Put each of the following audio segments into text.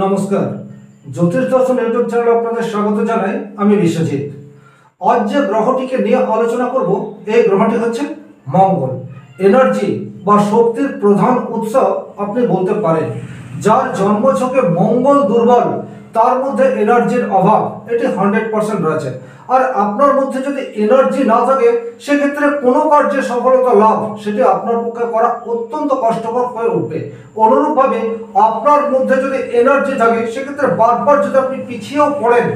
নমস্কার, জ্যোতিষ দর্শন ইউটিউব চ্যানেলে আপনাদের স্বাগত জানাই। আমি বিশ্বজিৎ। আজ যে গ্রহটিকে নিয়ে আলোচনা করব, এই গ্রহটি হচ্ছে মঙ্গল। এনার্জি বা শক্তির প্রধান উৎস আপনি বলতে পারেন। যার জন্মছকে মঙ্গল দুর্বল, তার মধ্যে এনার্জির অভাব এটি 100% রয়েছে। আর আপনার মধ্যে যদি এনার্জি না থাকে, সেক্ষেত্রে কোনো কার্যে সফলতা লাভ সেটি আপনার পক্ষে করা অত্যন্ত কষ্টকর হয়ে উঠবে। অনুরূপভাবে আপনার মধ্যে যদি এনার্জি থাকে, সেক্ষেত্রে বারবার যদি আপনি পিছিয়েও পড়েন,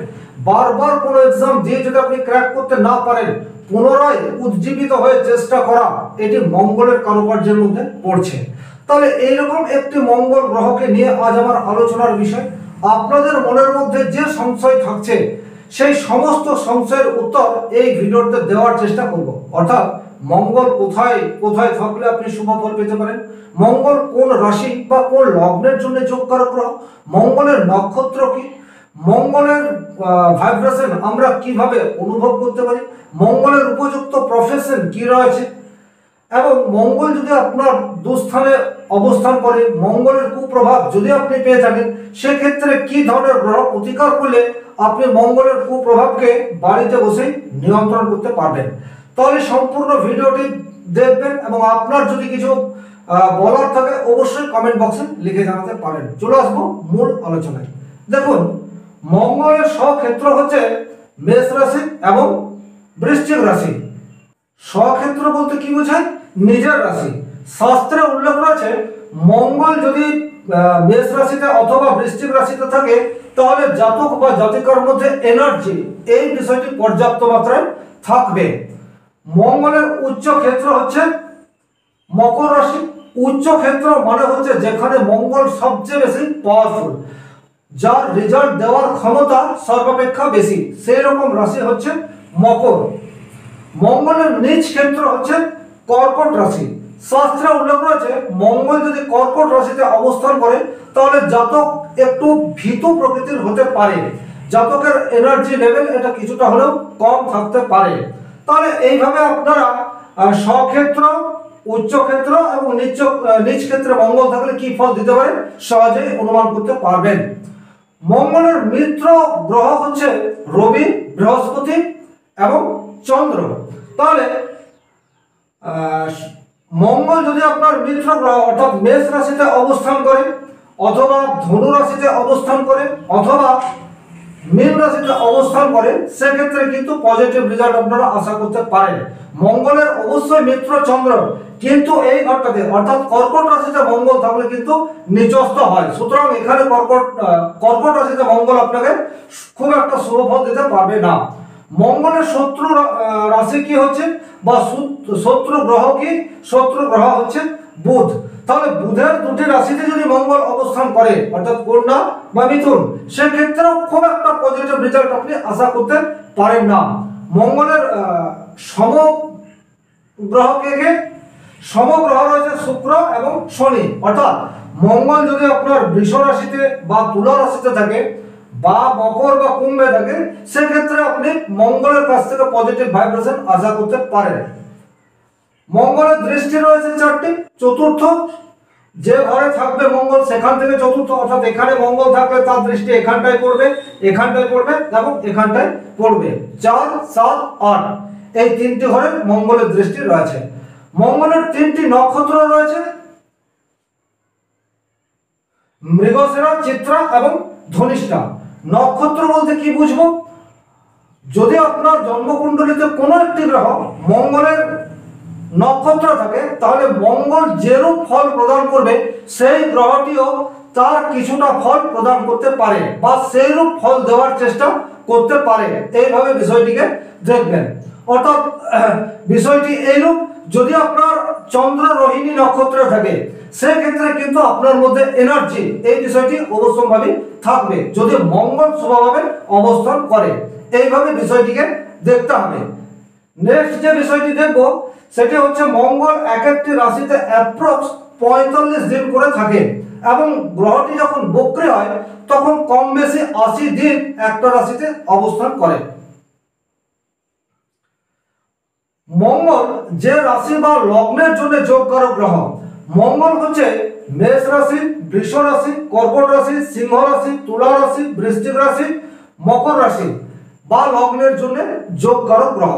বারবার কোনো এক্সাম দিয়ে যদি আপনি ক্র্যাক করতে না পারেন, পুনরায় উজ্জীবিত হয়ে চেষ্টা করা, এটি মঙ্গলের কারুকার্যের মধ্যে পড়ছে। তাহলে এইরকম একটি মঙ্গল গ্রহকে নিয়ে আজ আমার আলোচনার বিষয়। আপনাদের মনের মধ্যে যে সংশয় থাকছে, সেই সমস্ত সংশয়ের উত্তর এই ভিডিওতে দেওয়ার চেষ্টা করব। অর্থাৎ মঙ্গল কোথায় কোথায় থাকলে আপনি শুভ ফল পেতে পারেন, মঙ্গল কোন রাশি বা কোন লগ্নের জন্য যোগকারক গ্রহ, মঙ্গলের নক্ষত্র কি, মঙ্গলের ভাইব্রেশন আমরা কিভাবে অনুভব করতে পারি, মঙ্গলের উপযুক্ত প্রফেশন কি রয়েছে, এবং মঙ্গল যদি আপনার দুস্থানে অবস্থান করে, মঙ্গলের কুপ্রভাব যদি আপনি পেয়ে থাকেন, সেক্ষেত্রে কি ধরনের গ্রহ প্রতিকার করলে আপনি মঙ্গলের কুপ্রভাবকে বাড়িতে বসেই নিয়ন্ত্রণ করতে পারবেন। তাহলে সম্পূর্ণ ভিডিওটি দেখবেন এবং আপনার যদি কিছু বলার থাকে অবশ্যই কমেন্ট বক্সে লিখে জানাতে পারেন। চলে আসবো মূল আলোচনায়। দেখুন, মঙ্গলের স্বক্ষেত্র হচ্ছে মেষ রাশি এবং বৃশ্চিক রাশি। স্বক্ষেত্র বলতে কি বোঝায়? নিজের রাশি। শাস্ত্রে উল্লেখ রয়েছে, মঙ্গল যদি মেষ রাশিতে অথবা বৃশ্চিক রাশিতে থাকে, তাহলে জাতক বা জাতিকার মধ্যে এনার্জি, এই বিষয়টি পর্যাপ্ত মাত্রায় থাকবে। মঙ্গলের উচ্চ ক্ষেত্র হচ্ছে মকর রাশি। উচ্চ ক্ষেত্র মানে হচ্ছে যেখানে মঙ্গল সবচেয়ে বেশি পাওয়ারফুল, যার রেজাল্ট দেওয়ার ক্ষমতা সর্বাপেক্ষা বেশি, সেই রকম রাশি হচ্ছে মকর। মঙ্গলের নিচ ক্ষেত্র হচ্ছে কর্কট রাশি। শাস্ত্রে উল্লেখ রয়েছে, মঙ্গল যদি কর্কট রাশিতে অবস্থান করে, তাহলে জাতক একটু ভীতু প্রকৃতির হতে পারে, জাতকের এনার্জি লেভেল এটা কিছুটা হলেও কম থাকতে পারে। তাহলে এইভাবে আপনারা স্বক্ষেত্র, উচ্চ ক্ষেত্র এবং নিচ ক্ষেত্রে মঙ্গল থাকলে কি ফল দিতে পারে সহজেই অনুমান করতে পারবেন। মঙ্গলের মিত্র গ্রহ হচ্ছে রবি, বৃহস্পতি এবং চন্দ্র। তাহলে মঙ্গল যদি আপনার মিত্র গ্রহ অর্থাৎ মেষ রাশিতে অবস্থান করে, অথবা ধনু রাশিতে অবস্থান করে, অথবা মীন রাশিতে অবস্থান করে, সেক্ষেত্রে কিন্তু পজিটিভ রেজাল্ট আপনারা আশা করতে পারেন। মঙ্গলের অবশ্যই মিত্র চন্দ্র, কিন্তু এই ঘরটাতে অর্থাৎ কর্কট রাশিতে মঙ্গল থাকলে কিন্তু নিচস্থ হয়। সুতরাং এখানে কর্কট রাশিতে মঙ্গল আপনাকে খুব একটা শুভ ফল দিতে পারবে না। মঙ্গলের শত্রু রাশি কি হচ্ছে বা শত্রু গ্রহ কি? শত্রু গ্রহ হচ্ছে বুধ। তাহলে বুধের দুটি রাশিতে যদি মঙ্গল অবস্থান করে, অর্থাৎ কন্যা বা মিথুন, সেক্ষেত্রেও খুব একটা পজিটিভ রেজাল্ট আপনি আশা করতে পারেন না। মঙ্গলের সমগ্রহ কে? সমগ্রহ রয়েছে শুক্র এবং শনি। অর্থাৎ মঙ্গল যদি আপনার বৃষ রাশিতে বা তুলা রাশিতে থাকে, বা মকর বা কুম্ভে থাকে, সেক্ষেত্রে আপনি মঙ্গলের কাছ থেকে পজিটিভ ভাইব্রেশন আশা করতে পারেন। মঙ্গলের দৃষ্টি রয়েছে 4টি। চতুর্থ যে ঘরে থাকবে মঙ্গল, সেখান থেকে চতুর্থ, অর্থাৎ এখানে মঙ্গল থাকলে তার দৃষ্টি এখানটায় পড়বে, এখানটায় পড়বে এবং এখানটায় পড়বে। 4, 7, 8 এই 3টি ঘরে মঙ্গলের দৃষ্টি রয়েছে। মঙ্গলের 3টি নক্ষত্র রয়েছে, মৃগশিরা, চিত্রা এবং ধনিষ্ঠা। নক্ষত্র বলতে কি বুঝবো? যদি আপনার জন্মকুণ্ডলিতে কোনো একটি গ্রহ মঙ্গলের নক্ষত্র থাকে, তাহলে মঙ্গল যেরূপ ফল প্রদান করবে, সেই গ্রহটিও তার কিছুটা ফল প্রদান করতে পারে বা সেইরূপ ফল দেওয়ার চেষ্টা করতে পারে। এইভাবে বিষয়টিকে দেখবেন। অর্থাৎ বিষয়টি এইরূপ, যদি আপনার চন্দ্র রোহিণী নক্ষত্র থাকে, সেক্ষেত্রে কিন্তু আপনার মধ্যে এনার্জি, এই বিষয়টি অবশ্যম্ভাবী থাকবে যদি মঙ্গল শুভভাবে অবস্থান করে। এইভাবে বিষয়টিকে দেখতে হবে। নেক্সট যে বিষয়টি দেখব, সেটি হচ্ছে মঙ্গল এক একটি রাশিতে অ্যাপ্রক্স 45 দিন করে থাকে, এবং গ্রহটি যখন বক্রী হয় তখন কম বেশি 80 দিন একটা রাশিতে অবস্থান করে। মঙ্গল যে রাশি বা লগ্নের জন্য যোগকারক গ্রহ। মঙ্গল হচ্ছে মেষ রাশি, বৃষ রাশি, কর্কট রাশি, সিংহ রাশি, তুলা রাশি, বৃশ্চিক রাশি, মকর রাশি বা লগ্নের জন্য যোগকারক গ্রহ।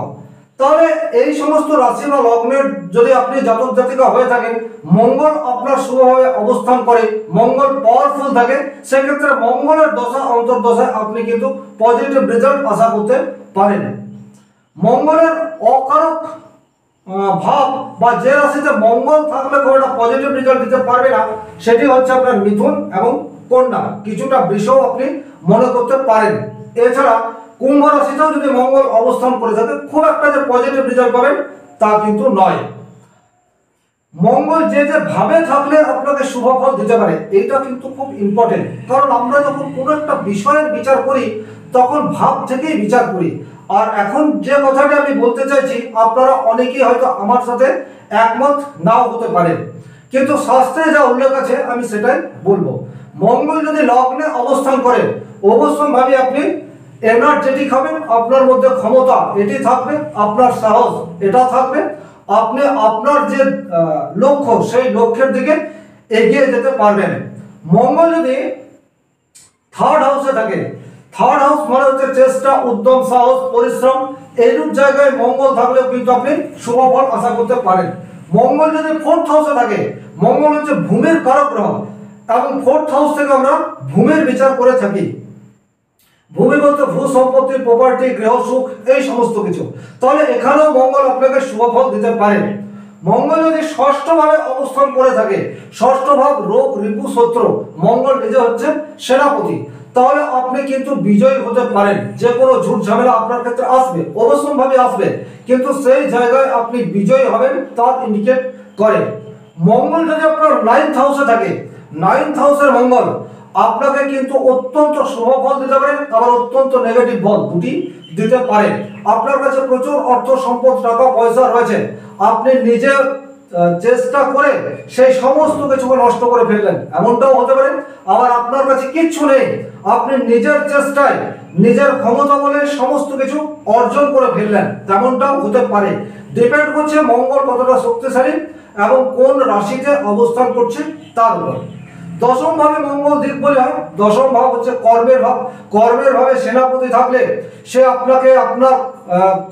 তাহলে এই সমস্ত রাশি বা লগ্নের যদি আপনি জাতক জাতিকা হয়ে থাকেন, মঙ্গল আপনার শুভভাবে অবস্থান করে, মঙ্গল পাওয়ারফুল থাকে, সেক্ষেত্রে মঙ্গলের দশা অন্তর্দশায় আপনি কিন্তু পজিটিভ রেজাল্ট আশা করতে পারেন। মঙ্গলের অকারক ভাব বা যে রাশিতে মঙ্গল থাকলে খুব একটা পজিটিভ রেজাল্ট দিতে পারবে না, সেটি হচ্ছে আপনার মিথুন এবং কন্যা, কিছুটা বৃষও আপনি মনে করতে পারেন। এছাড়া কুম্ভ রাশিতেও যদি মঙ্গল অবস্থান করে থাকে, খুব একটা যে পজিটিভ রেজাল্ট পাবেন তা কিন্তু নয়। মঙ্গল যে যে ভাবে থাকলে আপনাকে শুভ ফল দিতে পারে, এটা কিন্তু খুব ইম্পর্টেন্ট। কারণ আমরা যখন কোনো একটা বিষয়ের বিচার করি তখন ভাব থেকেই বিচার করি। আর এখন যে কথাটা আমি বলতে চাইছি, আপনারা অনেকেই হয়তো আমার সাথে একমত নাও হতে পারেন, কিন্তু শাস্ত্রে যা উল্লেখ আছে আমি সেটাই বলবো। মঙ্গল যদি লগ্নে অবস্থান করে, অবশ্যই ভাবে আপনি এনার্জেটিক হবেন, আপনার মধ্যে ক্ষমতা এটি থাকবে, আপনার সাহস এটা থাকবে, আপনি আপনার যে লক্ষ্য সেই লক্ষ্যের দিকে এগিয়ে যেতে পারবেন। মঙ্গল যদি থার্ড হাউসে থাকে, থার্ড হাউস মানে হচ্ছে চেষ্টা, উদ্যম, সাহস, পরিশ্রম, এইরূপ জায়গায় মঙ্গল থাকলেও কিন্তু আপনি শুভ ফল আশা করতে পারেন। মঙ্গল যদি ফোর্থ হাউসে থাকে, মঙ্গল হচ্ছে ভূমির কারক গ্রহ এবং ফোর্থ হাউস থেকে আমরা ভূমির বিচার করে থাকি। ভূমি বলতে ভূ সম্পত্তি, প্রপার্টি, গৃহ সুখ, এই সমস্ত কিছু। তাহলে এখানেও মঙ্গল আপনাকে শুভ ফল দিতে পারে। মঙ্গল যদি ষষ্ঠ ভাবে অবস্থান করে থাকে, ষষ্ঠ ভাব রোগ, রিপু, শত্রু, মঙ্গল নিজে হচ্ছে সেনাপতি, তাহলে আপনি কিন্তু বিজয়ী হতে পারেন। যে কোনো ঝুট ঝামেলা আপনার ক্ষেত্রে আসবে, অবশ্যই ভাবে আসবে, কিন্তু সেই জায়গায় আপনি বিজয়ী হবেন তার ইন্ডিকেট করে। মঙ্গল যদি আপনার নাইন্থ হাউসে থাকে, নাইন্থ হাউসের মঙ্গল আপনাকে কিন্তু অত্যন্ত শুভ ফল দিতে পারে, আবার অত্যন্ত নেগেটিভ ফল দুটি দিতে পারে। আপনার কাছে প্রচুর অর্থ সম্পদ, টাকা পয়সা রয়েছে, আপনি নিজে চেষ্টা করে সেই সমস্ত কিছুকে নষ্ট করে ফেললেন, এমনটাও হতে পারে। আবার আপনার কাছে কিচ্ছু নেই, আপনি নিজের চেষ্টায় নিজের ক্ষমতা বলে সমস্ত কিছু অর্জন করে ফেললেন, তেমনটাও হতে পারে। ডিপেন্ড করছে মঙ্গল কতটা শক্তিশালী এবং কোন রাশিতে অবস্থান করছে তার উপর। দশম ভাবে মঙ্গল দিক বলে হয়, দশম ভাব হচ্ছে কর্মের ভাব। কর্মের ভাবে সেনাপতি থাকলে সে আপনাকে আপনার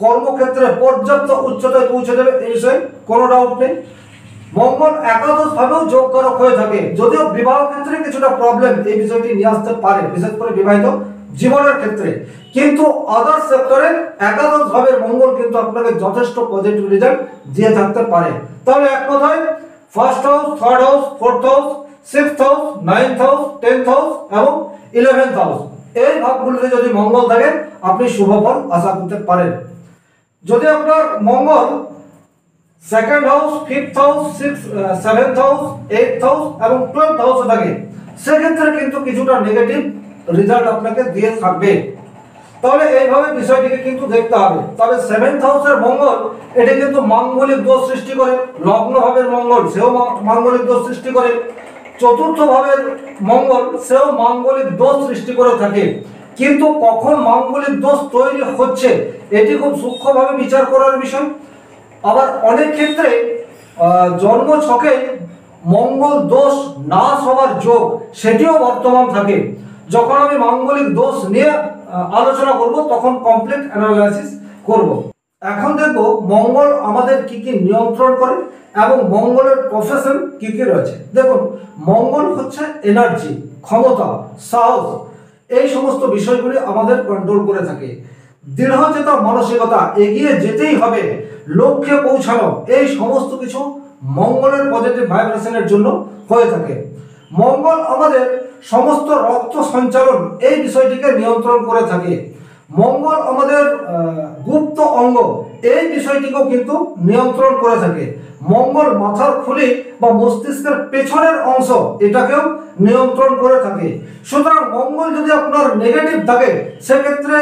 কর্মক্ষেত্রে পর্যাপ্ত উচ্চতায় পৌঁছে দেবে, এই বিষয়ে কোনো ডাউট নেই। মঙ্গল একাদশ ভাবেও যোগকারক হয়ে থাকে, যদিও বিবাহ ক্ষেত্রে কিছুটা প্রবলেম এই বিষয়টি নিয়ে আসতে পারে, বিশেষ করে বিবাহিত জীবনের ক্ষেত্রে, কিন্তু আদার সেক্টরে একাদশ ভাবের মঙ্গল কিন্তু আপনাকে যথেষ্ট পজিটিভ রেজাল্ট দিয়ে থাকতে পারে। তাহলে এক কথায় first house, third house, fourth house, sixth house, ninth house, 10th house এবং 11th হাউস, এই ভাবগুলোতে যদি মঙ্গল থাকে আপনি শুভ ফল আশা করতে পারেন। যদি আপনার Mangal second house, fifth house, seventh house, 8th house এবং 12th হাউসে থাকে, সেক্ষেত্রে কিন্তু কিছুটা নেগেটিভ রেজাল্ট আপনাকে দিয়ে থাকবে। তাহলে এইভাবে বিষয়টিকে কিন্তু দেখতে হবে। তবে 7th হাউসের মঙ্গল এটি কিন্তু মাঙ্গলিক দোষ সৃষ্টি করে, লগ্ন ভাবের মঙ্গল সেও মাঙ্গলিক দোষ সৃষ্টি করে, চতুর্থ ভাবের মঙ্গল সেও মাঙ্গলিক দোষ সৃষ্টি করে থাকে। কিন্তু কখন মাঙ্গলিক দোষ তৈরি হচ্ছে এটি খুব সূক্ষ্মভাবে বিচার করার বিষয়। আবার অনেক ক্ষেত্রে জন্ম ছকে মঙ্গল দোষ নাশ হওয়ার যোগ সেটিও বর্তমান থাকে। যখন আমি মাঙ্গলিক দোষ নিয়ে আলোচনা করব তখন কমপ্লিট অ্যানালাইসিস করব। এখন দেখব মঙ্গল আমাদের কি কি নিয়ন্ত্রণ করে এবং মঙ্গলের প্রফেশন কি কি রয়েছে। দেখুন, মঙ্গল হচ্ছে এনার্জি, ক্ষমতা, সাহস, এই সমস্ত বিষয়গুলি আমাদের কন্ট্রোল করে থাকে। দৃঢ়চেতা মানসিকতা, এগিয়ে যেতেই হবে, লক্ষ্যে পৌঁছানো, এই সমস্ত কিছু মঙ্গলের পজিটিভ ভাইব্রেশনের জন্য হয়ে থাকে। মঙ্গল আমাদের সমস্ত রক্ত সঞ্চালন এই বিষয়টিকে নিয়ন্ত্রণ করে থাকে। মঙ্গল আমাদের গুপ্ত অঙ্গ এই বিষয়টিকেও কিন্তু নিয়ন্ত্রণ করে থাকে। মঙ্গল মাথার খুলি বা মস্তিষ্কের পেছনের অংশ এটাকেও নিয়ন্ত্রণ করে থাকে। সুতরাং মঙ্গল যদি আপনার নেগেটিভ থাকে সেক্ষেত্রে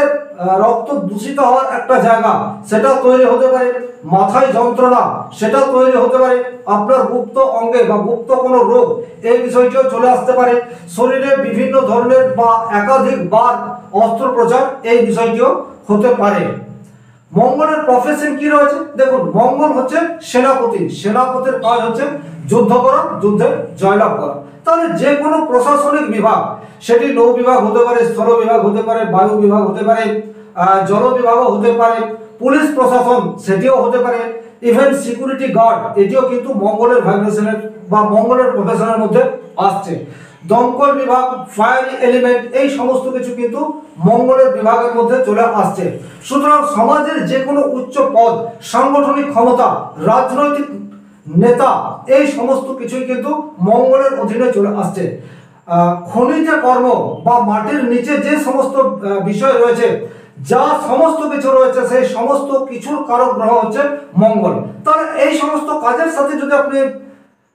রক্ত দূষিত হওয়ার একটা জায়গা সেটা তৈরি হতে পারে, মাথায় যন্ত্রণা সেটা তৈরি হতে পারে, আপনার গুপ্ত অঙ্গে বা গুপ্ত কোনো রোগ এই বিষয়টিও চলে আসতে পারে, শরীরে বিভিন্ন ধরনের বা একাধিকবার অস্ত্রোপচার এই বিষয়টিও হতে পারে। মঙ্গলের প্রফেশন কি রয়েছে? দেখুন, মঙ্গল হচ্ছে সেনাপতি। সেনাপতির কাজ হচ্ছে যুদ্ধ করা, যুদ্ধে জয়লাভ করা। তাহলে যে কোনো প্রশাসনিক বিভাগ, সেটি নৌ বিভাগ হতে পারে, স্থল বিভাগ হতে পারে, বায়ু বিভাগ হতে পারে, জল বিভাগও হতে পারে, পুলিশ প্রশাসন সেটিও হতে পারে, ইভেন সিকিউরিটি গার্ড, এটিও কিন্তু মঙ্গলের ভাইব্রেশনের বা মঙ্গলের প্রফেশনের মধ্যে আসছে। দমকল বিভাগ, ফায়ার এলিমেন্ট, এই সমস্ত কিছু কিন্তু মঙ্গলের বিভাগের মধ্যে চলে আসছে। সুতরাং সমাজের যে কোনো উচ্চ পদ, সাংগঠনিক ক্ষমতা, রাজনৈতিক নেতা, এই সমস্ত কিছুই কিন্তু মঙ্গলের অধীনে চলে আসছে। খনিজ কর্ম বা মাটির নিচে যে সমস্ত বিষয় রয়েছে, যা সমস্ত কিছু রয়েছে, সেই সমস্ত কিছুর কারক গ্রহ হচ্ছে মঙ্গল। তাহলে এই সমস্ত কাজের সাথে যদি আপনি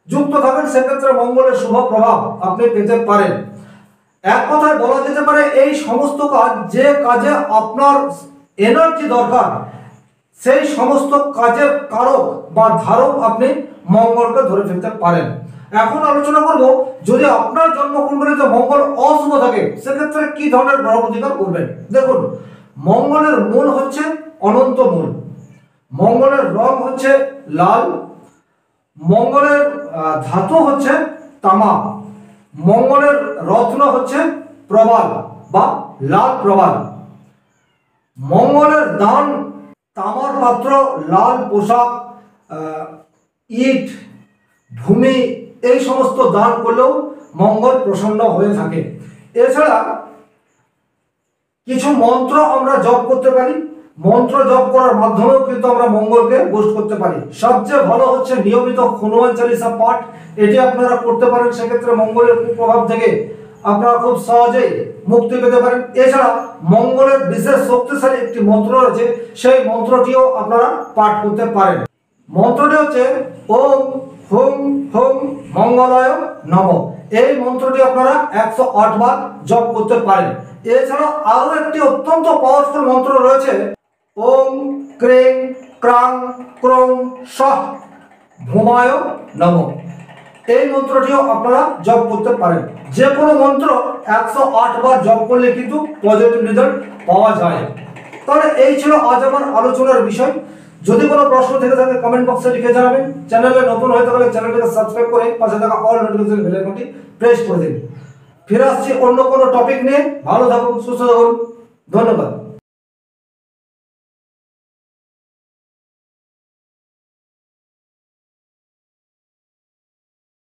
যুক্ত থাকেন, সেক্ষেত্রে মঙ্গলের শুভ প্রভাব আপনি পেতে পারেন। এক কথায় বলা যেতে পারে, এই সমস্ত কাজ, যে কাজে আপনার এনার্জি দরকার, সেই সমস্ত কাজের কারক বা ধারক আপনি মঙ্গলকে ধরে ফেলতে পারেন। এখন আলোচনা করব, যদি আপনার জন্মকুণ্ডলীতে মঙ্গল অশুভ থাকে, সেক্ষেত্রে কি ধরনের গ্রহ প্রতিকার করবেন। দেখুন, মঙ্গলের মূল হচ্ছে অনন্ত মূল, মঙ্গলের রং হচ্ছে লাল, মঙ্গলের ধাতু হচ্ছে তামা, মঙ্গলের রত্ন হচ্ছে প্রবাল বা লাল প্রবাল, মঙ্গলের দান তামার পাত্র, লাল পোশাক, ইট, ভূমি, এই সমস্ত দান করলেও মঙ্গল প্রসন্ন হয়ে থাকে। এছাড়া কিছু মন্ত্র আমরা জপ করতে পারি, মন্ত্র জপ করার মাধ্যমেও কিন্তু আমরা মঙ্গলকে বুস্ট করতে পারি। সবচেয়ে ভালো হচ্ছে নিয়মিত হনুমান চালিসা পাঠ, এটি আপনারা করতে পারেন। সেক্ষেত্রে মঙ্গলের কুপ্রভাব থেকে আপনারা খুব সহজেই মুক্তি পেতে পারেন। এছাড়া মঙ্গলের বিশেষ শক্তিশালী একটি মন্ত্র রয়েছে, সেই মন্ত্রটিও আপনারা পাঠ করতে পারেন। মন্ত্রটি হচ্ছে ওম হুম হুম মঙ্গলায় নমঃ। এই মন্ত্রটি আপনারা 108 বার জপ করতে পারেন। এছাড়া আরো একটি অত্যন্ত পাওয়ারফুল মন্ত্র রয়েছে, ওম ক্রেং ক্রাং ক্রং সহ ভূমায় নমঃ। এই মন্ত্রটিও আপনারা জপ করতে পারেন। যে কোনো মন্ত্র 108 বার জপ করলে কিন্তু পজিটিভ রেজাল্ট পাওয়া যায়। তাহলে এই ছিল আজ আমার আলোচনার বিষয়। যদি কোনো প্রশ্ন থেকে থাকে কমেন্ট বক্সে লিখে জানাবেন। চ্যানেলে নতুন হয়ে থাকলে চ্যানেলটিকে সাবস্ক্রাইব করে পাশে থাকা অল নোটিফিকেশন বেল আইকনটি প্রেস করে দিন। ফিরে আসছি অন্য কোনো টপিক নিয়ে। ভালো থাকুন, সুস্থ থাকুন, ধন্যবাদ।